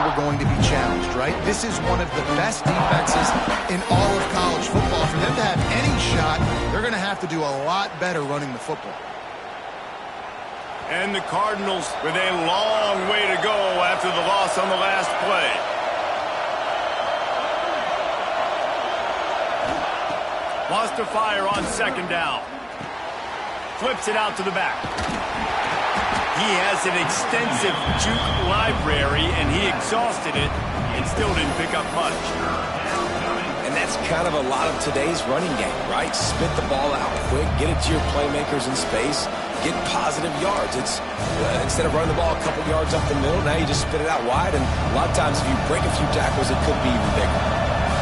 were going to be challenged, right? This is one of the best defenses in all of college football. For them to have any shot, they're going to have to do a lot better running the football. And the Cardinals with a long way to go after the loss on the last play. Wants to fire on second down. Flips it out to the back. He has an extensive juke library, and he exhausted it and still didn't pick up much. And that's kind of a lot of today's running game, right? Spit the ball out quick, get it to your playmakers in space, get positive yards. It's instead of running the ball a couple yards up the middle, now you just spit it out wide, and a lot of times if you break a few tackles, it could be even bigger.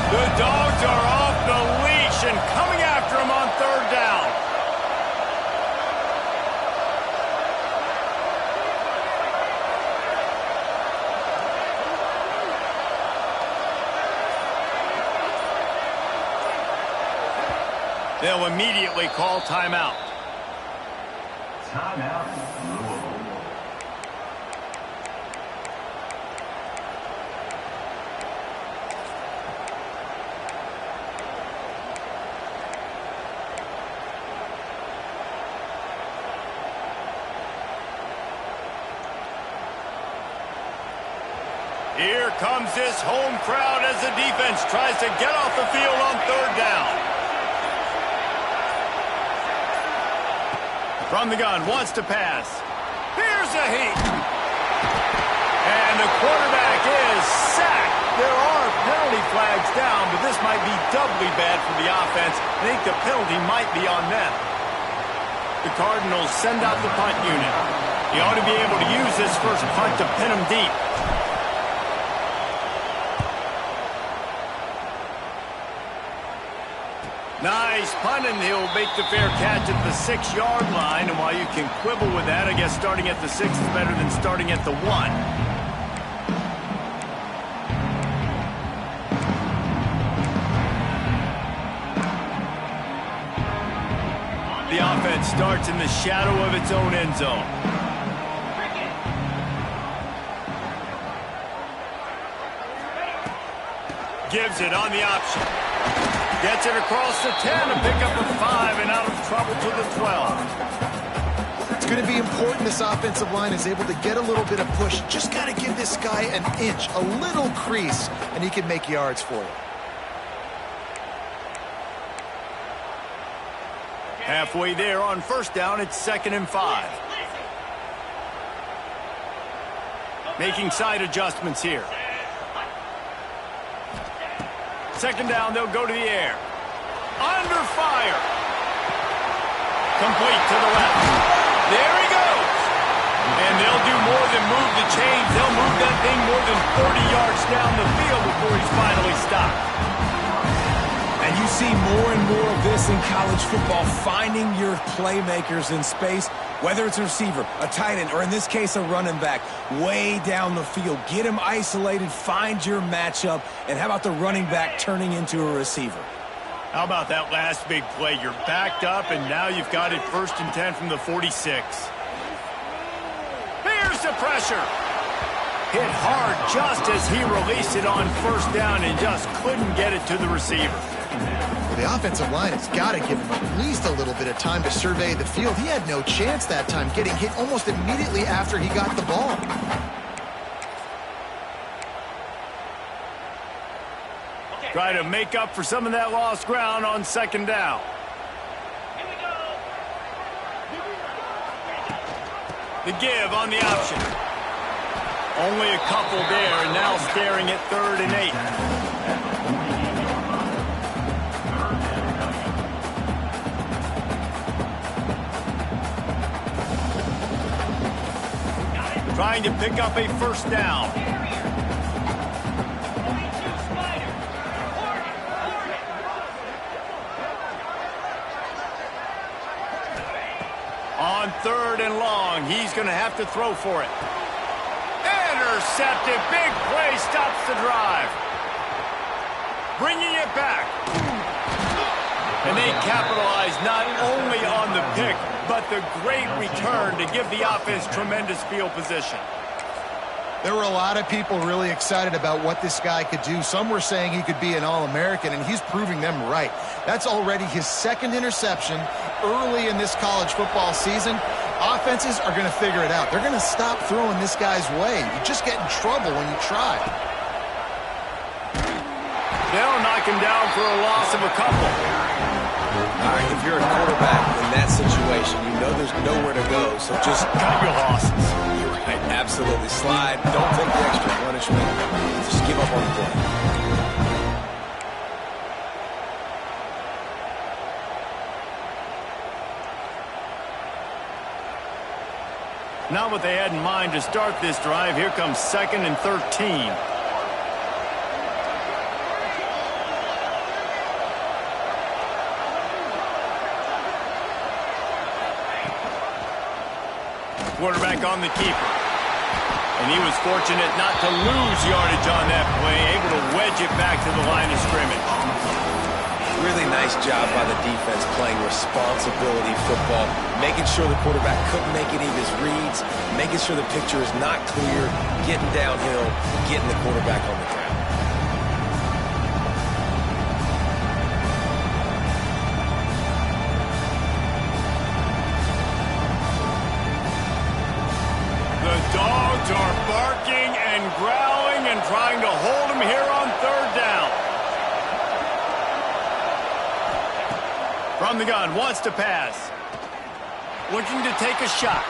The Dogs are off the leash and coming after him on third down. They'll immediately call timeout. Timeout, Louisville. Here comes this home crowd as the defense tries to get off the field on third down. From the gun, wants to pass. Here's a heat. And the quarterback is sacked. There are penalty flags down, but this might be doubly bad for the offense. I think the penalty might be on them. The Cardinals send out the punt unit. He ought to be able to use this first punt to pin him deep. Nice punt, and he'll make the fair catch at the 6-yard line. And while you can quibble with that, I guess starting at the 6 is better than starting at the 1. The offense starts in the shadow of its own end zone. Gives it on the option. Gets it across the 10 to pick up a 5 and out of trouble to the 12. It's going to be important this offensive line is able to get a little bit of push. Just got to give this guy an inch, a little crease, and he can make yards for you. Halfway there on first down, it's 2nd and 5. Making side adjustments here. Second down, they'll go to the air. Under fire. Complete to the left. There he goes. And they'll do more than move the chains. They'll move that thing more than 30 yards down the field before he's finally stopped. And you see more and more of this in college football, finding your playmakers in space, whether it's a receiver, a tight end, or in this case, a running back, way down the field. Get him isolated, find your matchup, and how about the running back turning into a receiver? How about that last big play? You're backed up, and now you've got it 1st and 10 from the 46. Here's the pressure. Hit hard just as he released it on first down and just couldn't get it to the receiver. Well, the offensive line has got to give him at least a little bit of time to survey the field. He had no chance that time, getting hit almost immediately after he got the ball. Try to make up for some of that lost ground on second down. The give on the option. Only a couple there, and now staring at 3rd and 8. Trying to pick up a first down. On 3rd and long, he's going to have to throw for it. Intercepted. Big play stops the drive. Bringing it back. And they capitalize not only on the pick, but the great return to give the offense tremendous field position. There were a lot of people really excited about what this guy could do. Some were saying he could be an All-American, and he's proving them right. That's already his second interception early in this college football season. Offenses are going to figure it out. They're going to stop throwing this guy's way. You just get in trouble when you try. They'll knock him down for a loss of a couple. All right, if you're a quarterback in that situation, you know there's nowhere to go, so just cut your losses. You're right, absolutely. Slide, don't take the extra punishment. Just give up on the play. Not what they had in mind to start this drive. Here comes 2nd and 13. Quarterback on the keeper. And he was fortunate not to lose yardage on that play, able to wedge it back to the line of scrimmage. Really nice job by the defense playing responsibility football, making sure the quarterback couldn't make any of his reads, making sure the picture is not clear, getting downhill, getting the quarterback on the ground. The dogs are barking and growling and trying to hold him here on 3rd down. From the gun, wants to pass. Looking to take a shot.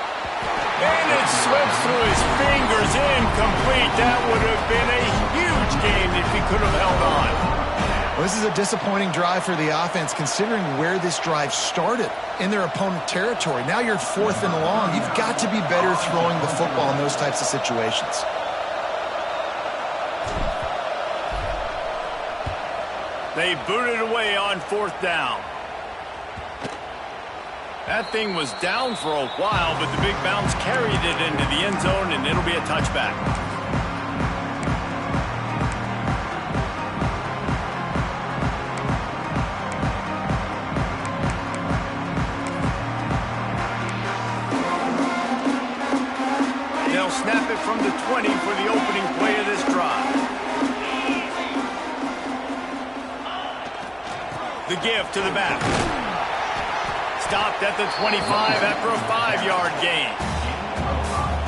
And it slips through his fingers, incomplete. That would have been a huge gain if he could have held on. Well, this is a disappointing drive for the offense, considering where this drive started, in their opponent territory. Now you're 4th and long. You've got to be better throwing the football in those types of situations. They booted away on 4th down. That thing was down for a while, but the big bounce carried it into the end zone, and it'll be a touchback. They'll snap it from the 20 for the opening play of this drive. The give to the back. Stopped at the 25 after a 5-yard gain.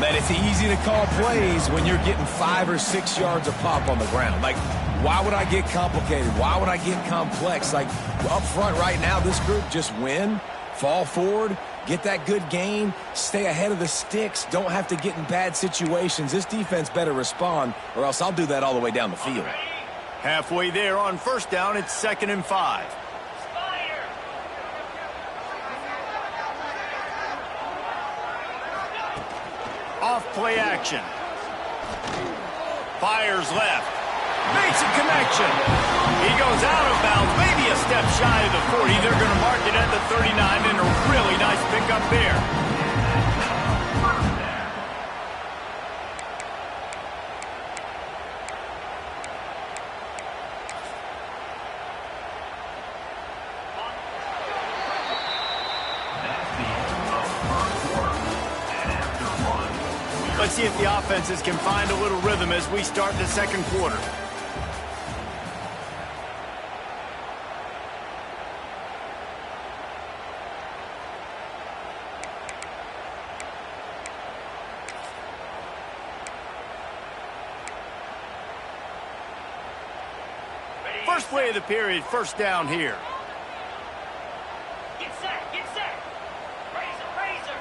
Man, it's easy to call plays when you're getting 5 or 6 yards of pop on the ground. Like, why would I get complicated? Why would I get complex? Like, up front right now, this group just win, fall forward, get that good gain, stay ahead of the sticks, don't have to get in bad situations. This defense better respond, or else I'll do that all the way down the field. Halfway there on 1st down, it's 2nd and 5. Off play action. Fires left. Makes a connection. He goes out of bounds, maybe a step shy of the 40. They're going to mark it at the 39, and a really nice pickup there. Let's see if the offenses can find a little rhythm as we start the 2nd quarter. First play of the period, 1st down here. Get set, get set. Razor, razor.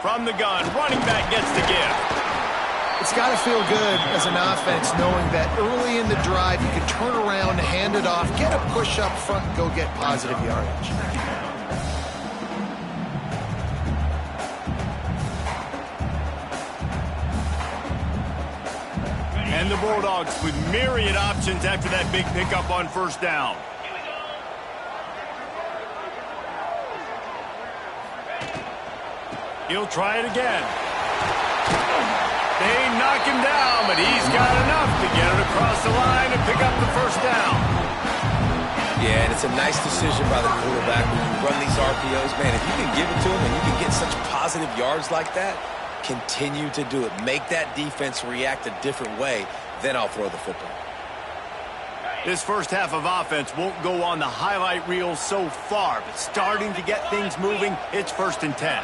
From the gun, running back gets the give. It's got to feel good as an offense knowing that early in the drive you can turn around, hand it off, get a push up front, and go get positive yardage. And the Bulldogs with myriad options after that big pickup on 1st down. He'll try it again. They knock him down, but he's got enough to get it across the line and pick up the 1st down. Yeah, and it's a nice decision by the quarterback when you run these RPOs. Man, if you can give it to him and you can get such positive yards like that, continue to do it. Make that defense react a different way, then I'll throw the football. This first half of offense won't go on the highlight reel so far, but starting to get things moving, it's 1st and 10.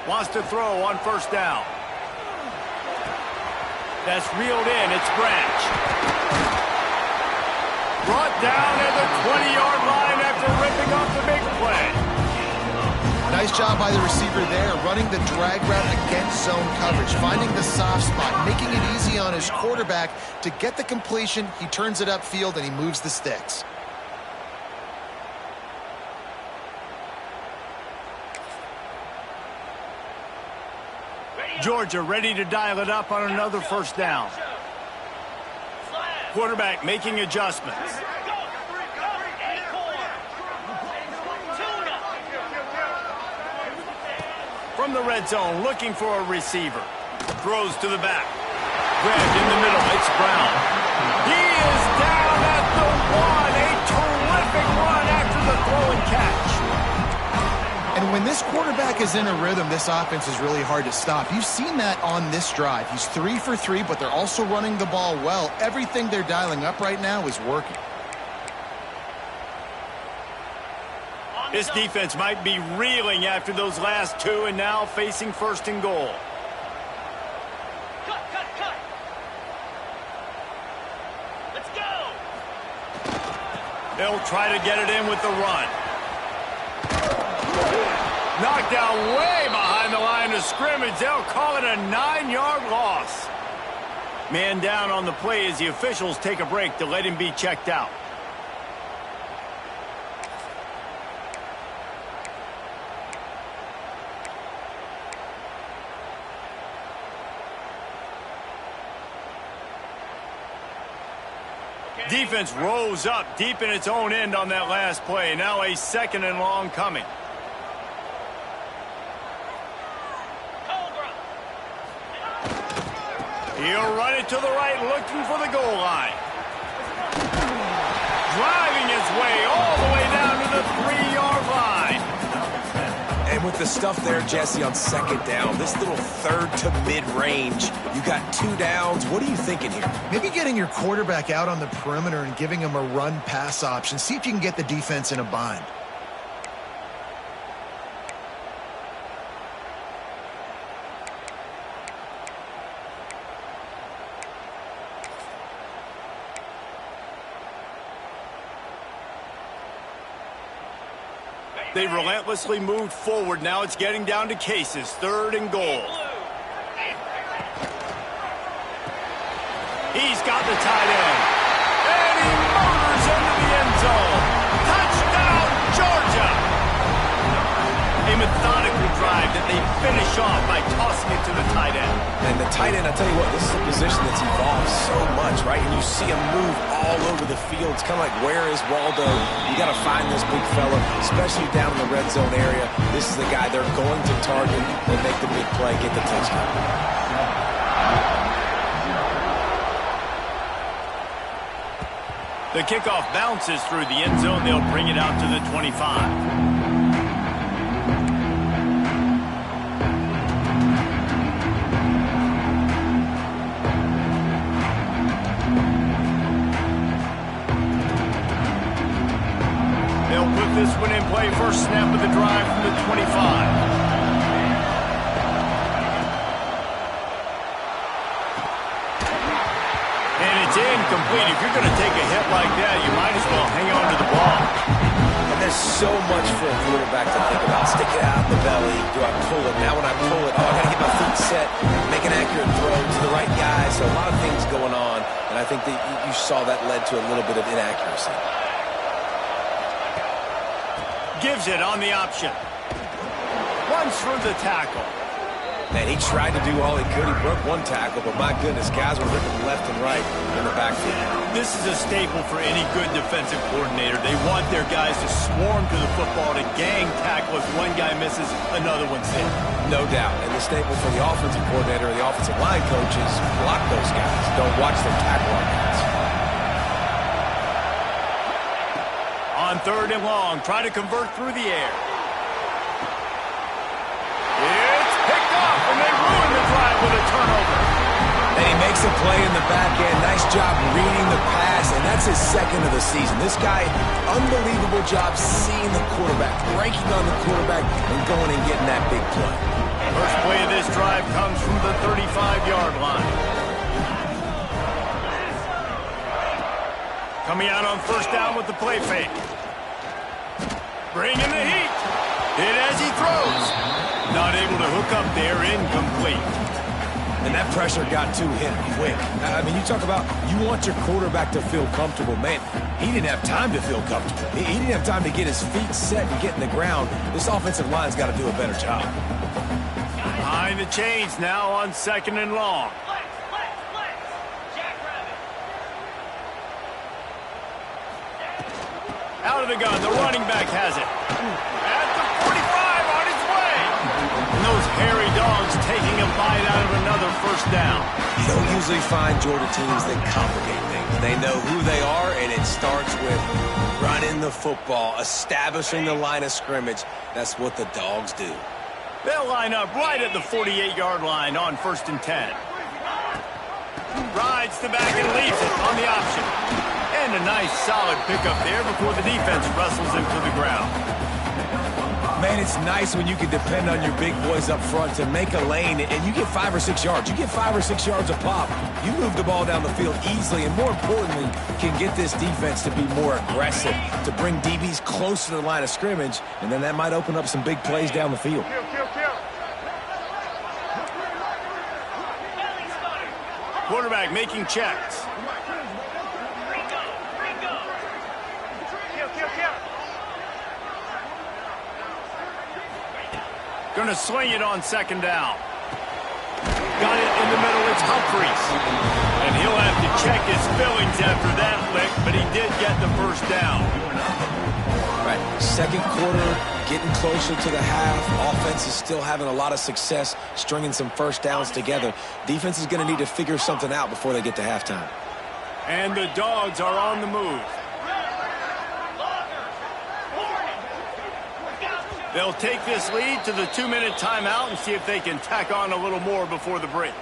Wants to throw on 1st down. That's reeled in. It's Branch. Brought down at the 20-yard line after ripping off the big play. Nice job by the receiver there, running the drag route against zone coverage, finding the soft spot, making it easy on his quarterback to get the completion. He turns it upfield, and he moves the sticks. Georgia ready to dial it up on another 1st down. Quarterback making adjustments. From the red zone, looking for a receiver. Throws to the back. Grabbed in the middle. It's Brown. He is down at the 1. A terrific run after the throw and catch. And when this quarterback is in a rhythm, this offense is really hard to stop. You've seen that on this drive. He's 3 for 3, but they're also running the ball well. Everything they're dialing up right now is working. This defense might be reeling after those last 2 and now facing 1st and goal. Cut. Let's go. They'll try to get it in with the run. Knocked down way behind the line of scrimmage. They'll call it a 9-yard loss. Man down on the play as the officials take a break to let him be checked out. Defense rose up deep in its own end on that last play. Now a 2nd and long coming. He'll run it to the right, looking for the goal line. Driving his way all the way down to the 3-yard line. And with the stuff there, Jesse, on 2nd down, this little 3rd to mid-range, you got 2 downs. What are you thinking here? Maybe getting your quarterback out on the perimeter and giving him a run-pass option. See if you can get the defense in a bind. They relentlessly moved forward. Now it's getting down to cases. 3rd and goal. He's got the tight end. And he motors into the end zone. Touchdown, Georgia! A methodical drive that they finish off by tossing it to the tight end. And the tight end, I tell you what, this is a position that's evolved so much, right? And you see him move all over the field. It's kind of like, where is Waldo? You got to find this big fella, especially down in the red zone area. This is the guy they're going to target and make the big play, get the touchdown. The kickoff bounces through the end zone. They'll bring it out to the 25. This one in play, first snap of the drive from the 25. And it's incomplete. If you're going to take a hit like that, you might as well hang on to the ball. And there's so much for a quarterback to think about. Stick it out in the belly. Do I pull it? Now when I pull it, I got to get my feet set, make an accurate throw to the right guy. So a lot of things going on, and I think that you saw that led to a little bit of inaccuracy. Gives it on the option. Runs for the tackle. Man, he tried to do all he could. He broke one tackle, but my goodness, guys were ripping left and right in the backfield. This is a staple for any good defensive coordinator. They want their guys to swarm to the football, to gang tackle. If one guy misses, another one's hit. No doubt. And the staple for the offensive coordinator or the offensive line coach is block those guys. Don't watch them tackle our guys. On 3rd and long, try to convert through the air. It's picked off, and they ruin the drive with a turnover. And he makes a play in the back end. Nice job reading the pass, and that's his 2nd of the season. This guy, unbelievable job seeing the quarterback, breaking on the quarterback, and going and getting that big play. First play of this drive comes from the 35-yard line. Coming out on 1st down with the play fake. Bringing the heat. Hit as he throws. Not able to hook up there, incomplete. And that pressure got to him quick. I mean, you talk about you want your quarterback to feel comfortable. Man, he didn't have time to feel comfortable. He didn't have time to get his feet set and get in the ground. This offensive line's got to do a better job. Behind the chains now on 2nd and long. Out of the gun, the running back has it. At the 45, on his way. And those hairy dogs taking a bite out of another 1st down. You don't usually find Georgia teams that complicate things. They know who they are, and it starts with running the football, establishing the line of scrimmage. That's what the dogs do. They'll line up right at the 48-yard line on 1st and 10. Rides the back and leaves it on the option. And a nice solid pickup there before the defense wrestles him to the ground. Man, it's nice when you can depend on your big boys up front to make a lane, and you get 5 or 6 yards. You get 5 or 6 yards a pop. You move the ball down the field easily, and more importantly, can get this defense to be more aggressive, to bring DBs close to the line of scrimmage, and then that might open up some big plays down the field. Quarterback making checks. Going to swing it on 2nd down. Got it in the middle. It's Humphries. And he'll have to check his fillings after that lick, but he did get the 1st down. Right. 2nd quarter, getting closer to the half. Offense is still having a lot of success stringing some 1st downs together. Defense is going to need to figure something out before they get to halftime. And the dogs are on the move. They'll take this lead to the 2-minute timeout and see if they can tack on a little more before the break.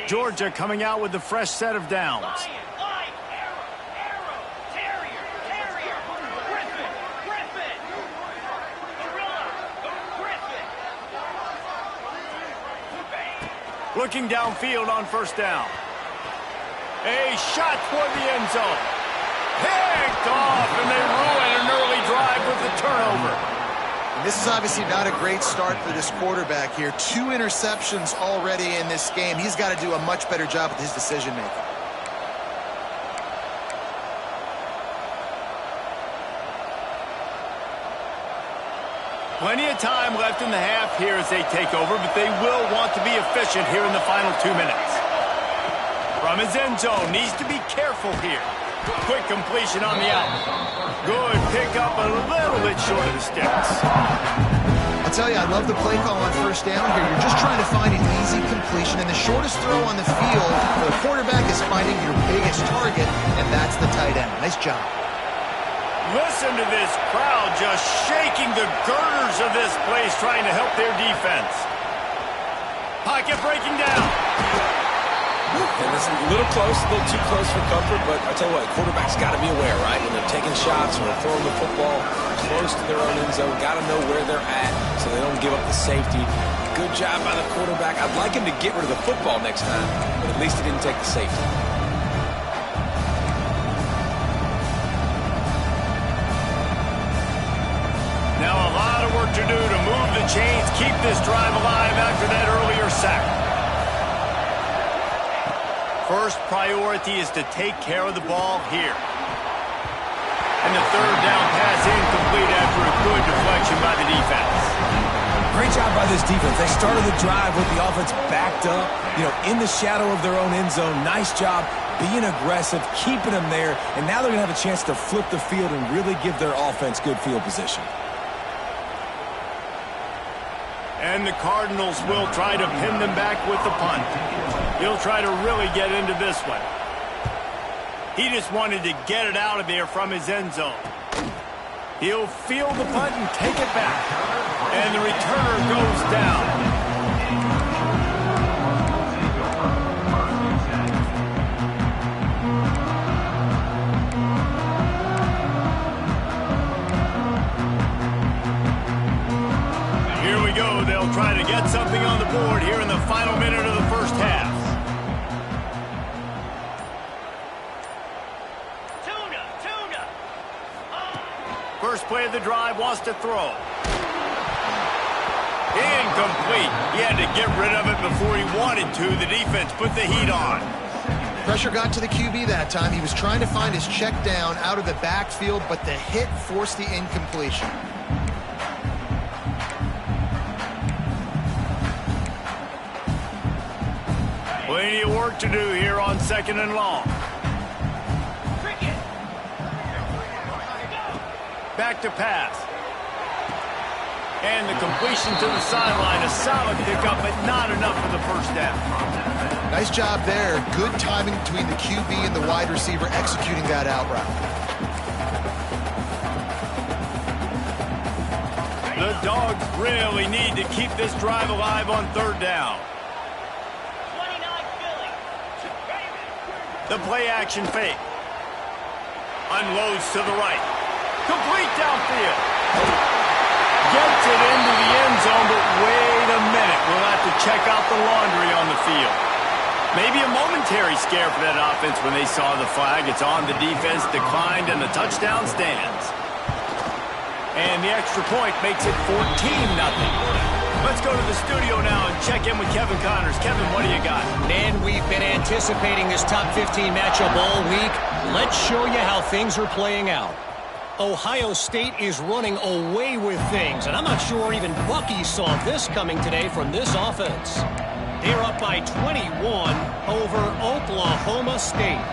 Georgia coming out with the fresh set of downs. Looking downfield on 1st down. A shot toward the end zone. Picked off, and they ruin an early drive with the turnover. And this is obviously not a great start for this quarterback here. 2 interceptions already in this game. He's got to do a much better job with his decision-making. Plenty of time left in the half here as they take over, but they will want to be efficient here in the final 2 minutes. From his end zone, needs to be careful here. Quick completion on the out. Good pickup, a little bit short of the sticks. I'll tell you, I love the play call on 1st down here. You're just trying to find an easy completion, and the shortest throw on the field for the quarterback is finding your biggest target, and that's the tight end. Nice job. Listen to this crowd just shaking the girders of this place, trying to help their defense. Pocket breaking down. And it's a little close, a little too close for comfort, but I tell you what, quarterback's got to be aware, right? When they're taking shots or throwing the football close to their own end zone, got to know where they're at so they don't give up the safety. Good job by the quarterback. I'd like him to get rid of the football next time, but at least he didn't take the safety. Now a lot of work to do to move the chains, keep this drive alive after that earlier sack. First priority is to take care of the ball here. And the third down pass incomplete after a good deflection by the defense. Great job by this defense. They started the drive with the offense backed up, in the shadow of their own end zone. Nice job being aggressive, keeping them there, and now they're going to have a chance to flip the field and really give their offense good field position. And the Cardinals will try to pin them back with the punt. He'll try to really get into this one. He just wanted to get it out of there from his end zone. He'll field the punt and take it back. And the returner goes down. Here we go. They'll try to get something on the board here in the final minute of the first half. First play of the drive, wants to throw. Incomplete. He had to get rid of it before he wanted to. The defense put the heat on. Pressure got to the QB that time. He was trying to find his check down out of the backfield, but the hit forced the incompletion. Plenty of work to do here on 2nd and long. Back to pass. And the completion to the sideline. A solid pickup, but not enough for the first down. Nice job there. Good timing between the QB and the wide receiver executing that out route. The Dogs really need to keep this drive alive on 3rd down. 29 Philly. The play action fake. Unloads to the right. Complete downfield. Gets it into the end zone, but wait a minute. We'll have to check out the laundry on the field. Maybe a momentary scare for that offense when they saw the flag. It's on the defense, declined, and the touchdown stands. And the extra point makes it 14-0. Let's go to the studio now and check in with Kevin Connors. Kevin, what do you got? Man, we've been anticipating this top 15 matchup all week. Let's show you how things are playing out. Ohio State is running away with things, and I'm not sure even Bucky saw this coming today from this offense. They're up by 21 over Oklahoma State.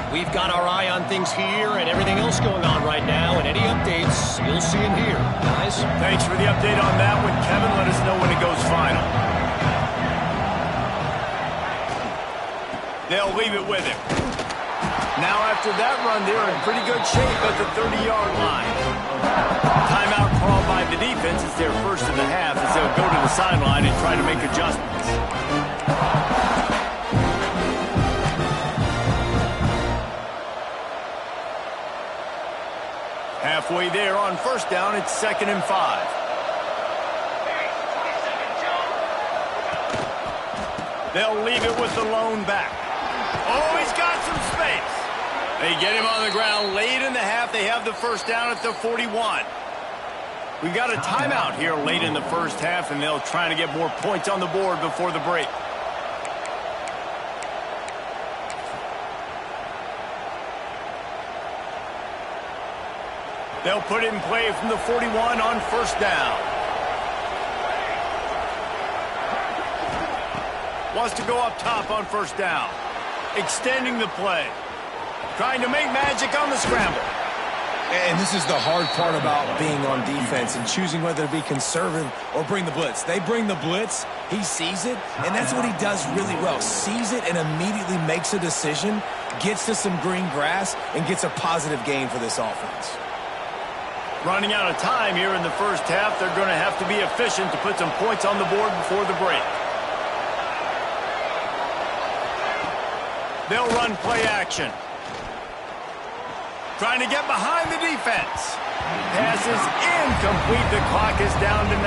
We've got our eye on things here and everything else going on right now, and any updates, you'll see them here, guys. Thanks for the update on that one, Kevin. Let us know when it goes final. They'll leave it with him. Now after that run, they're in pretty good shape at the 30-yard line. Timeout called by the defense. It's their first of the half as they'll go to the sideline and try to make adjustments. Halfway there on 1st down, it's 2nd and 5. They'll leave it with the lone back. Oh, he's got some space. They get him on the ground late in the half. They have the first down at the 41. We've got a timeout here late in the first half, and they'll try to get more points on the board before the break. They'll put it in play from the 41 on 1st down. Wants to go up top on 1st down. Extending the play. Trying to make magic on the scramble. And this is the hard part about being on defense and choosing whether to be conservative or bring the blitz. They bring the blitz, he sees it, and that's what he does really well. Sees it and immediately makes a decision, gets to some green grass, and gets a positive gain for this offense. Running out of time here in the first half. They're going to have to be efficient to put some points on the board before the break. They'll run play action. Trying to get behind the defense. Pass is incomplete. The clock is down to 9.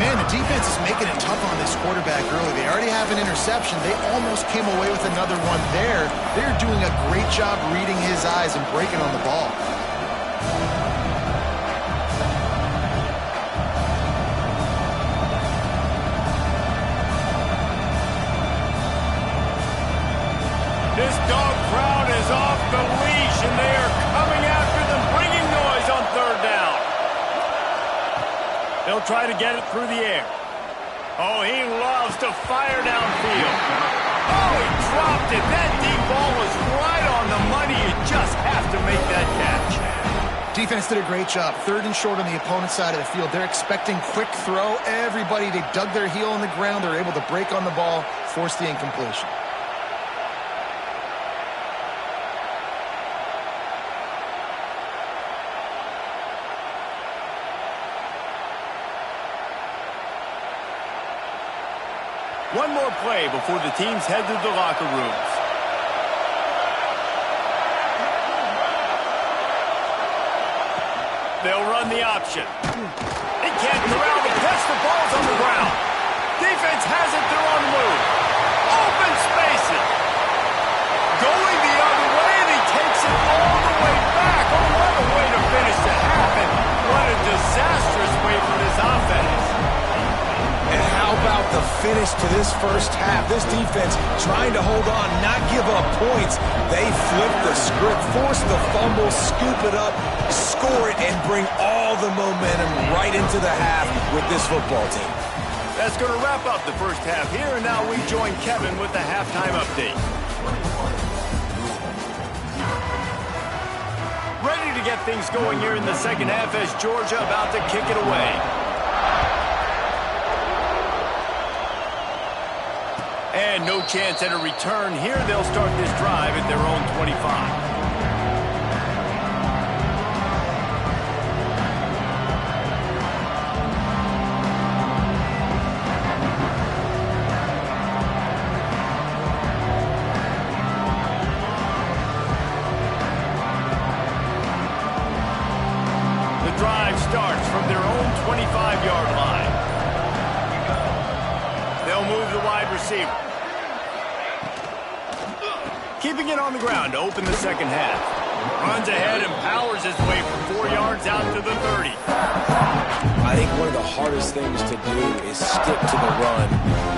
Man, the defense is making it tough on this quarterback early. They already have an interception. They almost came away with another one there. They're doing a great job reading his eyes and breaking on the ball. formation. They are coming after them, bringing noise on third down. They'll try to get it through the air. Oh, he loves to fire downfield. Oh, he dropped it. That deep ball was right on the money. You just have to make that catch. Defense did a great job. Third and short on the opponent's side of the field. They're expecting quick throw. Everybody, they dug their heel on the ground. They're able to break on the ball, force the incompletion. One more play before the teams head to the locker rooms. They'll run the option. They can't corral the pitch. The ball's on the ground. Defense has it. They're on the move. Open spaces. Going the other way, and he takes it all the way back. Oh, what a way to finish the half, and what a disastrous way for this offense. And how about the finish to this first half? This defense trying to hold on, not give up points. They flip the script, force the fumble, scoop it up, score it, and bring all the momentum right into the half with this football team. That's going to wrap up the first half here, and now we join Kevin with the halftime update. Ready to get things going here in the second half as Georgia about to kick it away. And no chance at a return here. They'll start this drive at their own 25. The drive starts from their own 25-yard line. They'll move the wide receiver. Keeping it on the ground to open the second half. Runs ahead and powers his way for 4 yards out to the 30. I think one of the hardest things to do is stick to the run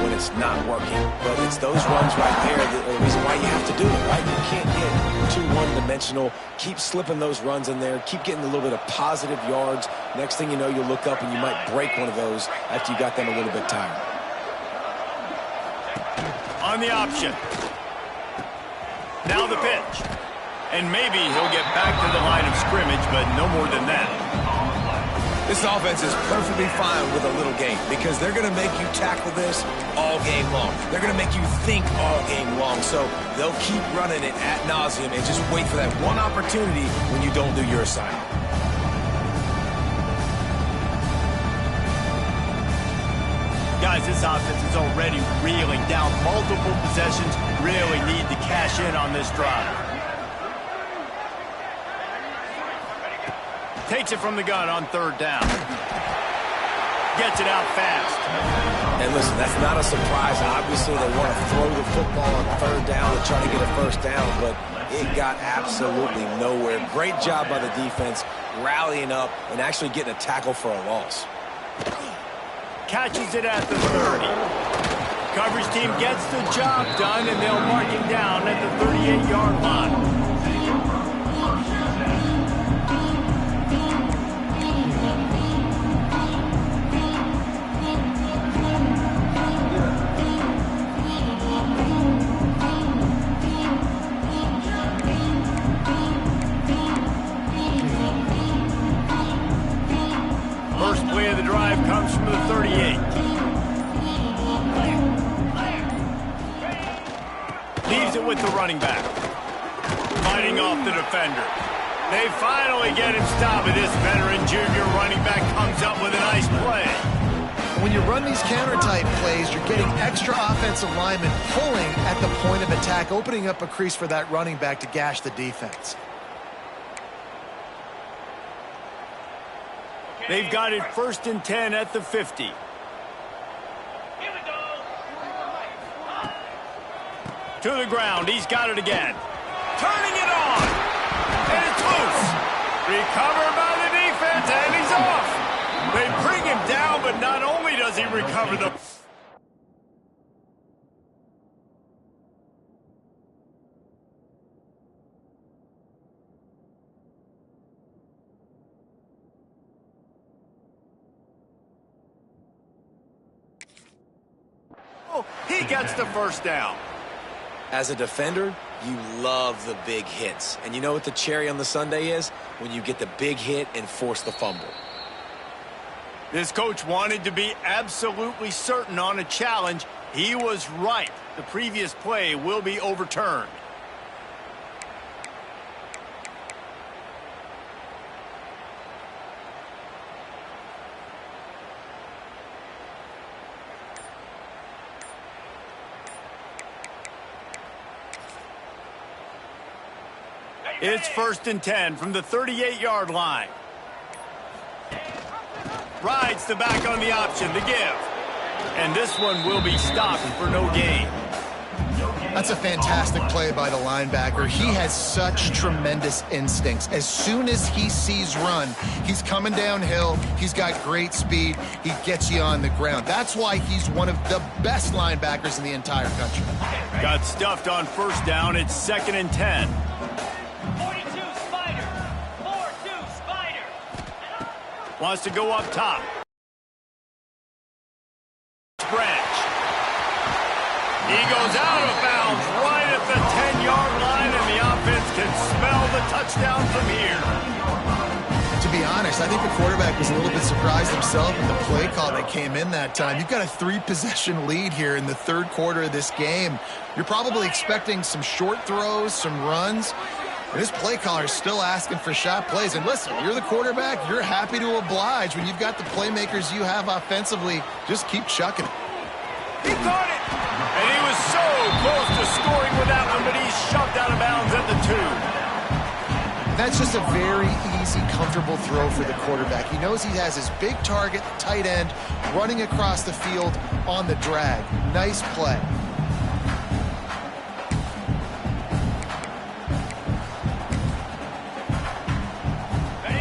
when it's not working. But it's those runs right there that are the reason why you have to do it, right? You can't get too one-dimensional. Keep slipping those runs in there. Keep getting a little bit of positive yards. Next thing you know, you'll look up and you might break one of those after you got them a little bit tired. On the option. Now the pitch. And maybe he'll get back to the line of scrimmage, but no more than that. This offense is perfectly fine with a little game because they're going to make you tackle this all game long. They're going to make you think all game long. So they'll keep running it ad nauseum and just wait for that one opportunity when you don't do your assignment. Guys, this offense is already reeling down multiple possessions. Really need to cash in on this drive. Takes it from the gun on third down. Gets it out fast. And listen, that's not a surprise. Obviously, they want to throw the football on third down and try to get a first down, but it got absolutely nowhere. Great job by the defense rallying up and actually getting a tackle for a loss. Catches it at the 30. Coverage team gets the job done, and they'll mark him down at the 38-yard line. First play of the drive comes from the 38. Leaves it with the running back. Fighting off the defender. They finally get him stopped, and this veteran junior running back comes up with a nice play. When you run these counter-type plays, you're getting extra offensive linemen pulling at the point of attack, opening up a crease for that running back to gash the defense. They've got it 1st and 10 at the 50. Here we go. To the ground. He's got it again. Turning it on. And it's loose. Recovered by the defense, and he's off. They bring him down, but not only does he recover the... He gets the first down. As a defender, you love the big hits. And you know what the cherry on the sundae is? When you get the big hit and force the fumble. This coach wanted to be absolutely certain on a challenge. He was right. The previous play will be overturned. It's 1st and 10 from the 38-yard line. Rides the back on the option to give. And this one will be stopped for no gain. That's a fantastic play by the linebacker. He has such tremendous instincts. As soon as he sees run, he's coming downhill. He's got great speed. He gets you on the ground. That's why he's one of the best linebackers in the entire country. Got stuffed on 1st down. It's 2nd and 10. 42 Spider. 4-2 Spider. Wants to go up top. Branch. He goes out of bounds right at the 10-yard line, and the offense can smell the touchdown from here. To be honest, I think the quarterback was a little bit surprised himself with the play call that came in that time. You've got a 3-possession lead here in the 3rd quarter of this game. You're probably expecting some short throws, some runs. And this play caller is still asking for shot plays. And listen, you're the quarterback. You're happy to oblige when you've got the playmakers you have offensively. Just keep chucking it. He caught it! And he was so close to scoring with that one, but he's shoved out of bounds at the 2. That's just a very easy, comfortable throw for the quarterback. He knows he has his big target, tight end, running across the field on the drag. Nice play.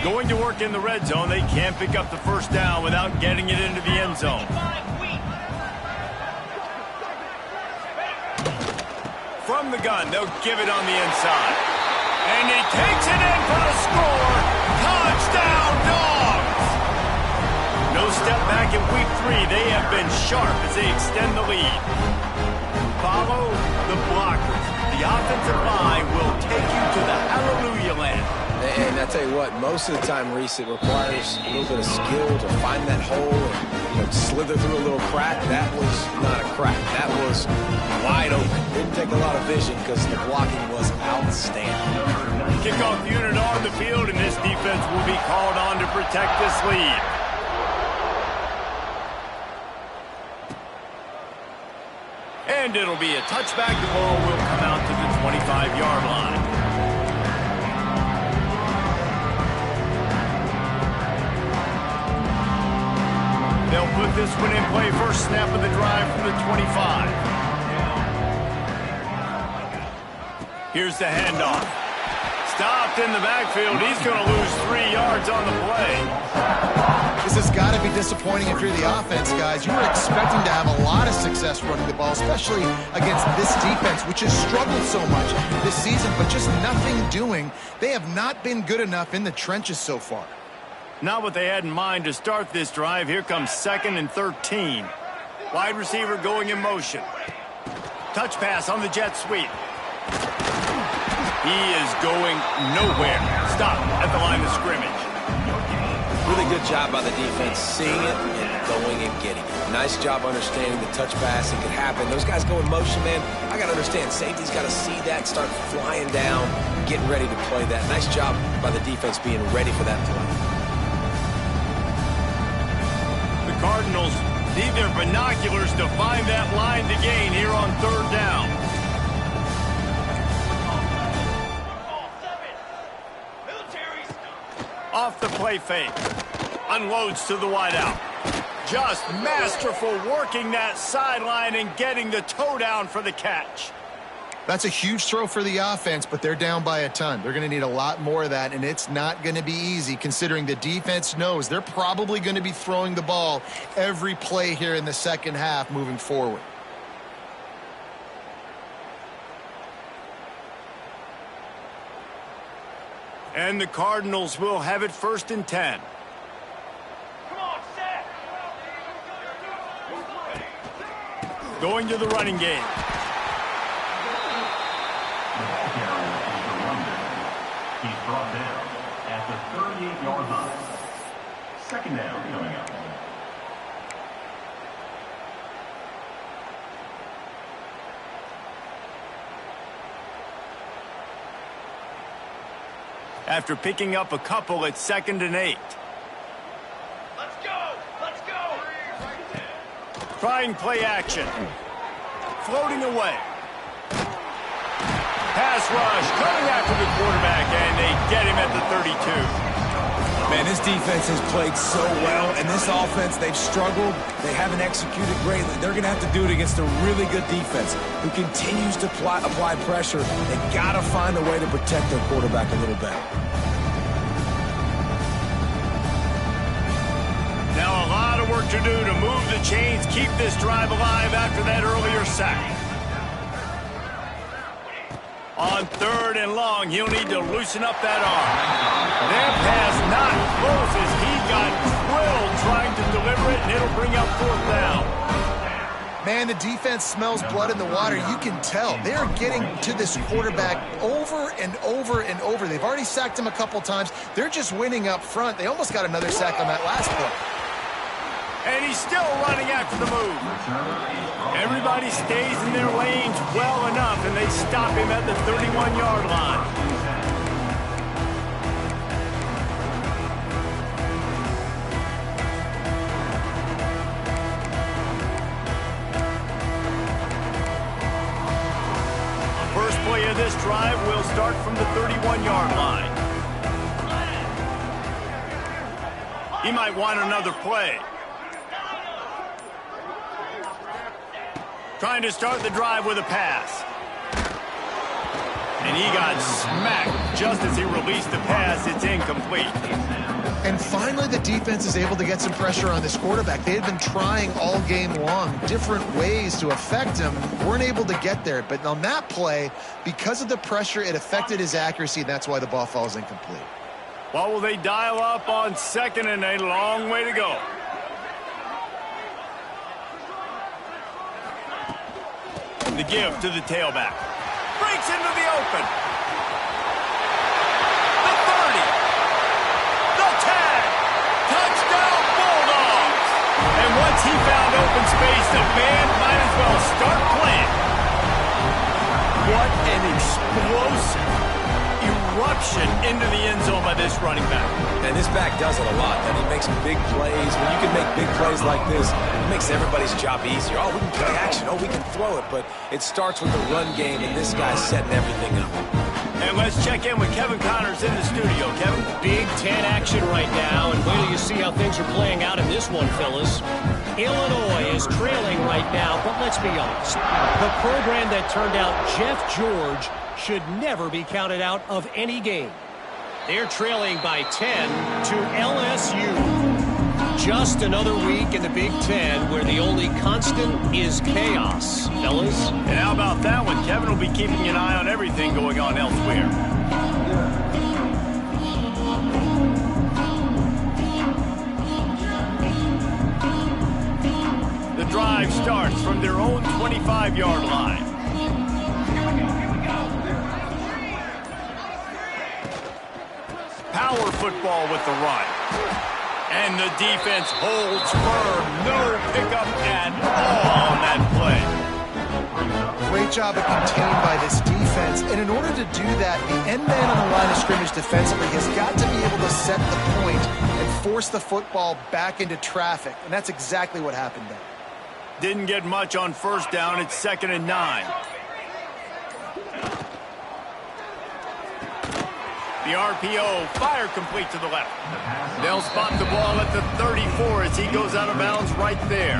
Going to work in the red zone. They can't pick up the 1st down without getting it into the end zone. From the gun, they'll give it on the inside. And he takes it in for the score. Touchdown, Dogs! No step back in week 3. They have been sharp as they extend the lead. Follow the blockers. The offensive line will take you to the hallelujah land. And I tell you what, most of the time, Reese, it requires a little bit of skill to find that hole and slither through a little crack. That was not a crack. That was wide open. Didn't take a lot of vision because the blocking was outstanding. Kickoff unit on the field, and this defense will be called on to protect this lead. And it'll be a touchback. The ball will come out to the 25-yard line. They'll put this one in play. First snap of the drive from the 25. Here's the handoff. Stopped in the backfield. He's going to lose 3 yards on the play. This has got to be disappointing if you're the offense, guys. You were expecting to have a lot of success running the ball, especially against this defense, which has struggled so much this season, but just nothing doing. They have not been good enough in the trenches so far. Not what they had in mind to start this drive. Here comes 2nd and 13. Wide receiver going in motion. Touch pass on the jet sweep. He is going nowhere. Stop at the line of scrimmage. Really good job by the defense seeing it and going and getting it. Nice job understanding the touch pass. It could happen. Those guys go in motion, man. I got to understand. Safety's got to see that, start flying down, getting ready to play that. Nice job by the defense being ready for that play. Cardinals need their binoculars to find that line to gain here on 3rd down. Off the play fake. Unloads to the wideout. Just masterful working that sideline and getting the toe down for the catch. That's a huge throw for the offense, but they're down by a ton. They're going to need a lot more of that, and it's not going to be easy considering the defense knows they're probably going to be throwing the ball every play here in the 2nd half moving forward. And the Cardinals will have it 1st and 10. Come on, set. going to the running game. He's brought down at the 38-yard line. Second down coming up. After picking up a couple at 2nd and 8. Let's go! Let's go! Trying play action. Floating away. Pass rush, coming after the quarterback, and they get him at the 32. Man, this defense has played so well, and this offense, they've struggled. They haven't executed greatly. They're going to have to do it against a really good defense who continues to apply pressure. They've got to find a way to protect their quarterback a little better. Now a lot of work to do to move the chains, keep this drive alive after that earlier sack. On 3rd and long, he'll need to loosen up that arm. That pass not close as he got drilled trying to deliver it, and it'll bring up 4th down. Man, the defense smells blood in the water. You can tell. They are getting to this quarterback over and over and over. They've already sacked him a couple times. They're just winning up front. They almost got another sack on that last play. And he's still running after the move. Everybody stays in their lanes well enough, and they stop him at the 31-yard line. First play of this drive will start from the 31-yard line. He might want another play. Trying to start the drive with a pass. And he got smacked just as he released the pass. It's incomplete. And finally, the defense is able to get some pressure on this quarterback. They had been trying all game long different ways to affect him. Weren't able to get there. But on that play, because of the pressure, it affected his accuracy, and that's why the ball falls incomplete. What will they dial up on 2nd and 8? Long way to go. The give to the tailback. Breaks into the open. The 30. The tag. Touchdown Bulldogs. And once he found open space, the band might as well start playing. What an explosive eruption into the end zone by this running back. And this back does it a lot. And he makes big plays. When you can make big plays like this, it makes everybody's job easier. Oh, we can play action. Oh, we can throw it. But it starts with the run game, and this guy's setting everything up. And let's check in with Kevin Connors in the studio. Kevin? Big 10 action right now, and wait till you see how things are playing out in this one, fellas. Illinois is trailing right now, but let's be honest. The program that turned out Jeff George should never be counted out of any game. They're trailing by 10 to LSU. Just another week in the Big Ten where the only constant is chaos, fellas. And how about that one? Kevin will be keeping an eye on everything going on elsewhere. The drive starts from their own 25-yard line. Power football with the run. And the defense holds firm. No pickup at all on that play. Great job of contained by this defense. And in order to do that, the end man on the line of scrimmage defensively has got to be able to set the point and force the football back into traffic. And that's exactly what happened there. Didn't get much on 1st down. It's 2nd and 9. The RPO, fire complete to the left. They'll spot the ball at the 34 as he goes out of bounds right there.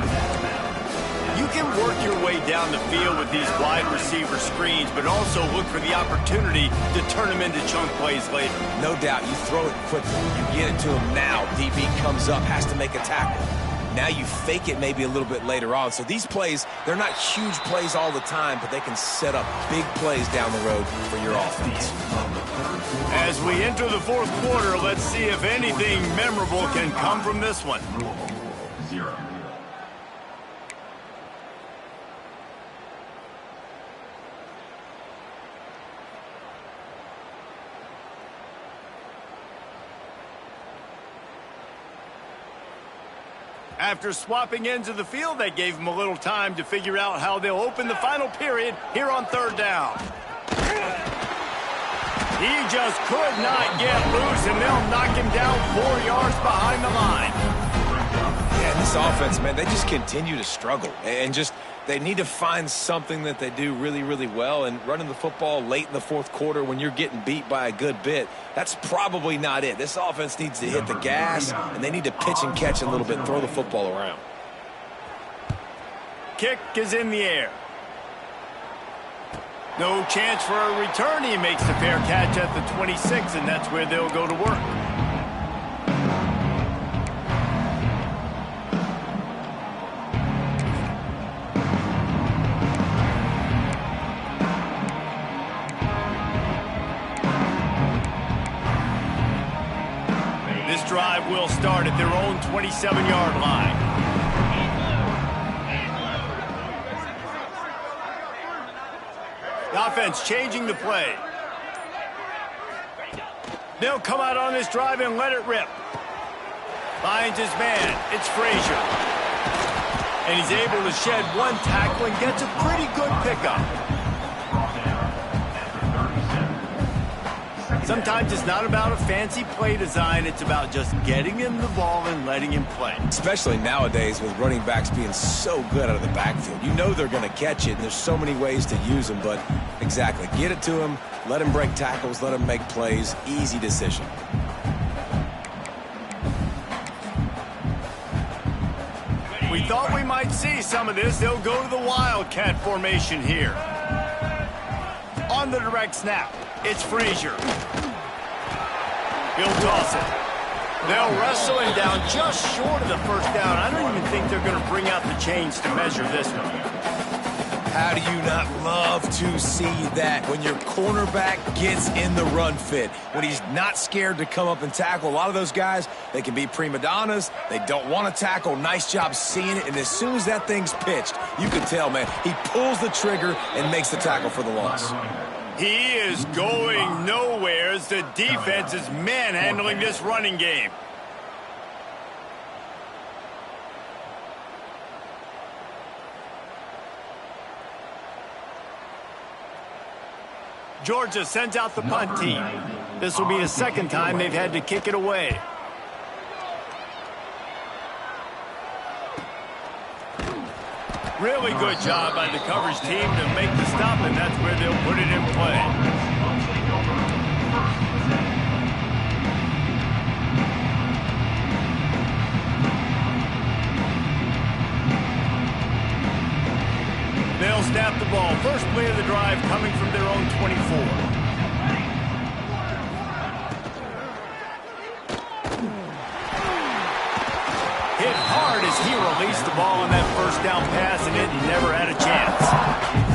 You can work your way down the field with these wide receiver screens, but also look for the opportunity to turn them into chunk plays later. No doubt, you throw it quickly. You get it to him now. DB comes up, has to make a tackle. Now you fake it maybe a little bit later on. So these plays, they're not huge plays all the time, but they can set up big plays down the road for your offense. As we enter the 4th quarter, let's see if anything memorable can come from this one. After swapping ends of the field, that gave them a little time to figure out how they'll open the final period here on third down. He just could not get loose, and they'll knock him down 4 yards behind the line. Yeah, this offense, man, they just continue to struggle. And they need to find something that they do really, really well. And running the football late in the fourth quarter when you're getting beat by a good bit, that's probably not it. This offense needs to hit the gas, and they need to pitch and catch a little bit, throw the football around. Kick is in the air. No chance for a return. He makes the fair catch at the 26, and that's where they'll go to work. This drive will start at their own 27-yard line. The offense changing the play. They'll come out on this drive and let it rip. Finds his man. It's Frazier. And he's able to shed one tackle and gets a pretty good pickup. Sometimes it's not about a fancy play design. It's about just getting him the ball and letting him play. Especially nowadays with running backs being so good out of the backfield. You know they're going to catch it, and there's so many ways to use them. But exactly, get it to him, let him break tackles, let him make plays. Easy decision. We thought we might see some of this. They'll go to the Wildcat formation here. On the direct snap, it's Frazier. He'll toss it. They'll wrestle him down just short of the first down. I don't even think they're going to bring out the chains to measure this one. How do you not love to see that when your cornerback gets in the run fit, when he's not scared to come up and tackle? A lot of those guys, they can be prima donnas. They don't want to tackle. Nice job seeing it. And as soon as that thing's pitched, you can tell, man, he pulls the trigger and makes the tackle for the loss. He is going nowhere as the defense is manhandling this running game. Georgia sends out the punt team. This will be the second time they've had to kick it away. Really good job by the coverage team to make the stop, and that's where they'll put it in play. They'll snap the ball. First play of the drive coming from their own 24. Hit hard as he released the ball on that first down pass, and it never had a chance.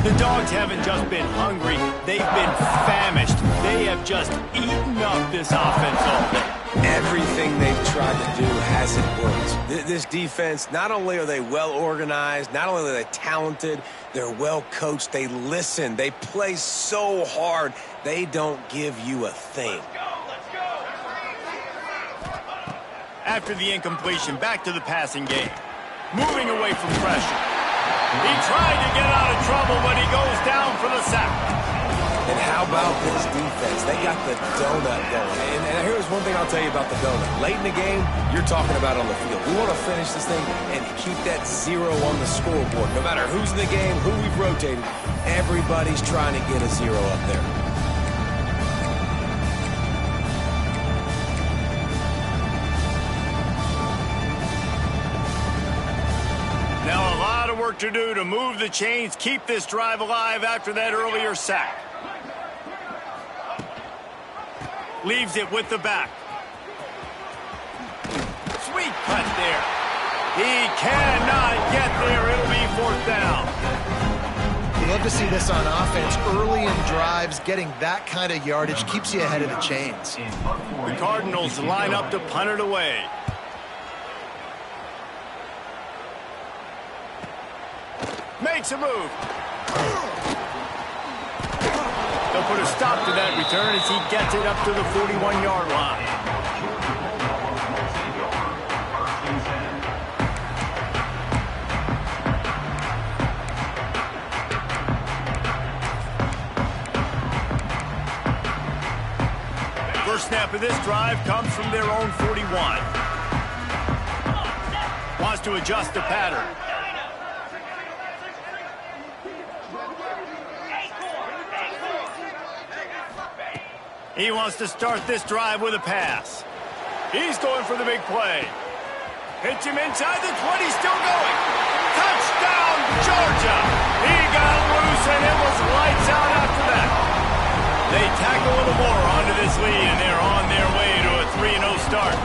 The Dogs haven't just been hungry, they've been famished. They have just eaten up this offense all day. Everything they've tried to do hasn't worked. This defense, not only are they well organized, not only are they talented, they're well coached, they listen, they play so hard, they don't give you a thing. After the incompletion, back to the passing game. Moving away from pressure. He tried to get out of trouble, but he goes down for the sack. And how about this defense? They got the donut going. And here's one thing I'll tell you about the donut. Late in the game, you're talking about on the field. We want to finish this thing and keep that 0 on the scoreboard. No matter who's in the game, who we've rotated, everybody's trying to get a 0 up there. Now a lot of work to do to move the chains, keep this drive alive after that earlier sack. Leaves it with the back. Sweet cut there. He cannot get there. It'll be fourth down. You love to see this on offense. Early in drives, getting that kind of yardage keeps you ahead of the chains. The Cardinals line up to punt it away. Makes a move. They'll put a stop to that return as he gets it up to the 41-yard line. First snap of this drive comes from their own 41. Wants to adjust the pattern. He wants to start this drive with a pass. He's going for the big play. Hits him inside the 20, still going. Touchdown, Georgia! He got loose, and it was lights out after that. They tack a little more onto this lead, and they're on their way to a 3-0 start.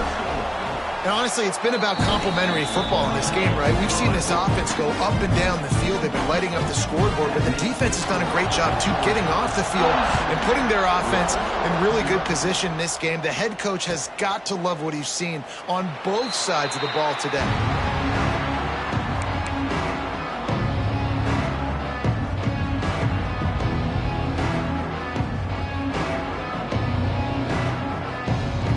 Now, honestly, it's been about complementary football in this game, right? We've seen this offense go up and down the field. They've been lighting up the scoreboard, but the defense has done a great job, too, getting off the field and putting their offense in really good position in this game. The head coach has got to love what he's seen on both sides of the ball today.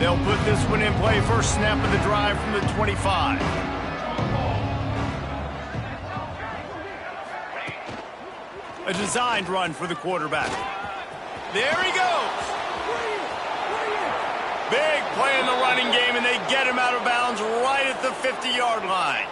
They'll put this one in play. First snap of the drive from the 25. A designed run for the quarterback. There he goes. Big play in the running game, and they get him out of bounds right at the 50-yard line.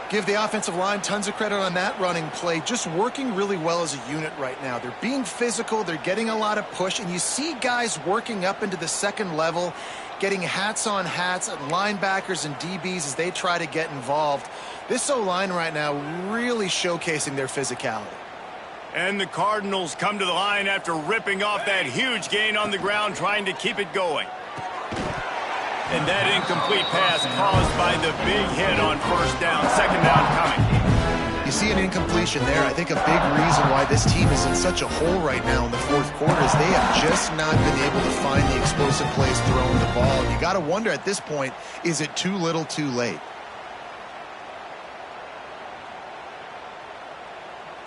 Give the offensive line tons of credit on that running play. Just working really well as a unit right now. They're being physical. They're getting a lot of push. And you see guys working up into the second level, getting hats on hats at linebackers and DBs as they try to get involved. This O-line right now really showcasing their physicality. And the Cardinals come to the line after ripping off that huge gain on the ground, trying to keep it going. And that incomplete pass caused by the big hit on first down. Second down coming. You see an incompletion there. I think a big reason why this team is in such a hole right now in the fourth quarter is they have just not been able to find the explosive plays throwing the ball. And you got to wonder at this point, is it too little too late?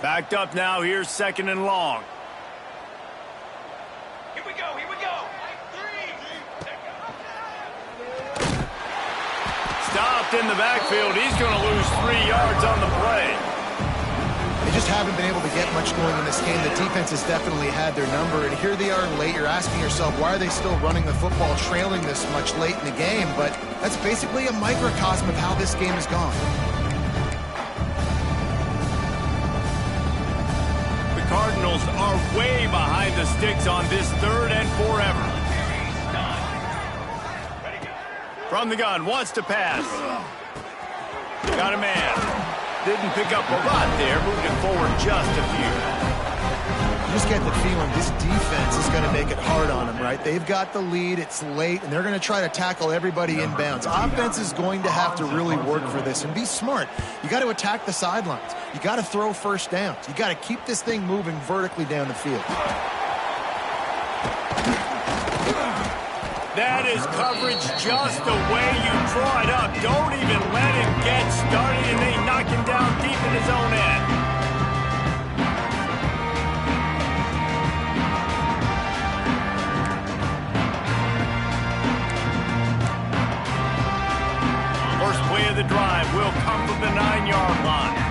Backed up now. Here's second and long. Here we go, here we go. Stopped in the backfield. He's going to lose 3 yards on the play. They just haven't been able to get much going in this game. The defense has definitely had their number, and here they are late. You're asking yourself, why are they still running the football, trailing this much late in the game? But that's basically a microcosm of how this game has gone. The Cardinals are way behind the sticks on this 3rd and forever. From the gun, wants to pass. Got a man. Didn't pick up a lot there, moved it forward just a few. You just get the feeling this defense is going to make it hard on them, right? They've got the lead, it's late, and they're going to try to tackle everybody inbounds. Offense is going to have to really work for this and be smart. You got to attack the sidelines. You got to throw first downs. You got to keep this thing moving vertically down the field. That is coverage just the way you draw it up. Don't even let him get started, and they knock him down deep in his own end. First play of the drive will come from the 9-yard line.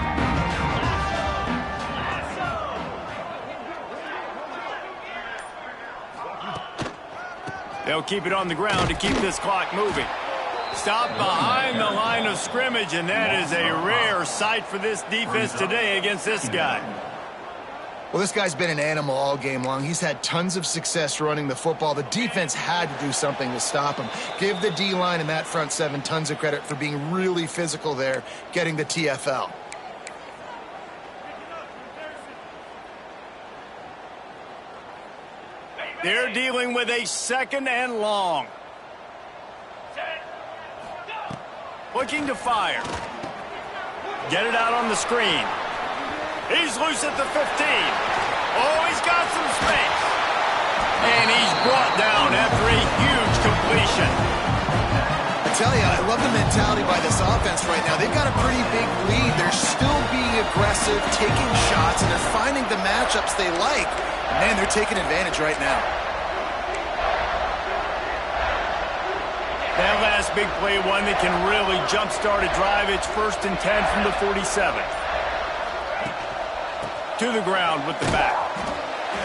They'll keep it on the ground to keep this clock moving. Stop behind the line of scrimmage, and that is a rare sight for this defense today against this guy. Well, this guy's been an animal all game long. He's had tons of success running the football. The defense had to do something to stop him. Give the D-line and that front seven tons of credit for being really physical there, getting the TFL. They're dealing with a second and long. Looking to fire. Get it out on the screen. He's loose at the 15. Oh, he's got some space. And he's brought down after a huge completion. I tell you, I love the mentality by this offense right now. They've got a pretty big lead. They're still being aggressive, taking shots, and they're finding the matchups they like. Man, they're taking advantage right now. That last big play, one that can really jumpstart a drive. It's 1st and 10 from the 47. To the ground with the back.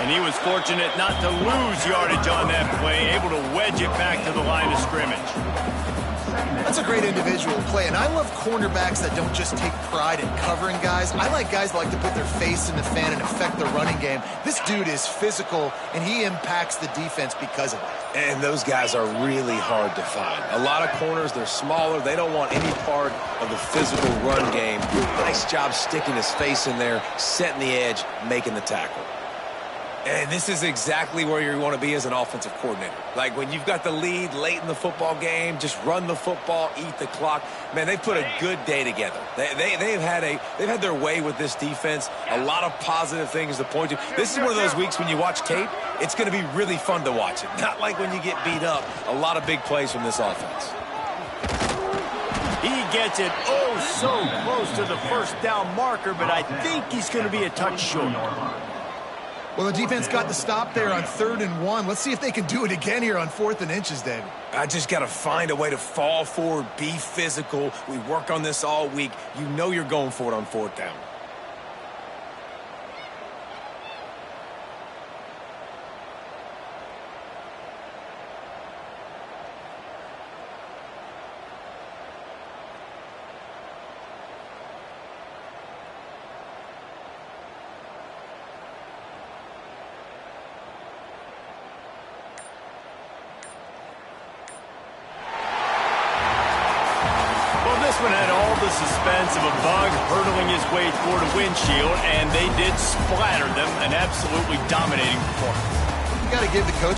And he was fortunate not to lose yardage on that play, able to manage it back to the line of scrimmage. That's a great individual play, and I love cornerbacks that don't just take pride in covering guys. I like guys that like to put their face in the fan and affect the running game. This dude is physical, and he impacts the defense because of it. And those guys are really hard to find. A lot of corners, they're smaller. They don't want any part of the physical run game. Nice job sticking his face in there, setting the edge, making the tackle. And this is exactly where you want to be as an offensive coordinator. Like when you've got the lead late in the football game, just run the football, eat the clock. Man, they've put a good day together. They've had their way with this defense. A lot of positive things to point to. This is one of those weeks when you watch tape, it's going to be really fun to watch it. Not like when you get beat up. A lot of big plays from this offense. He gets it so close to the first down marker, but I think he's going to be a touch short. Well, the defense got the stop there on 3rd and 1. Let's see if they can do it again here on 4th and inches, David. I just got to find a way to fall forward, be physical. We work on this all week. You know you're going for it on 4th down. This one had all the suspense of a bug hurtling his way toward a windshield, and they did splatter them. An absolutely dominating performance. You got to give the coach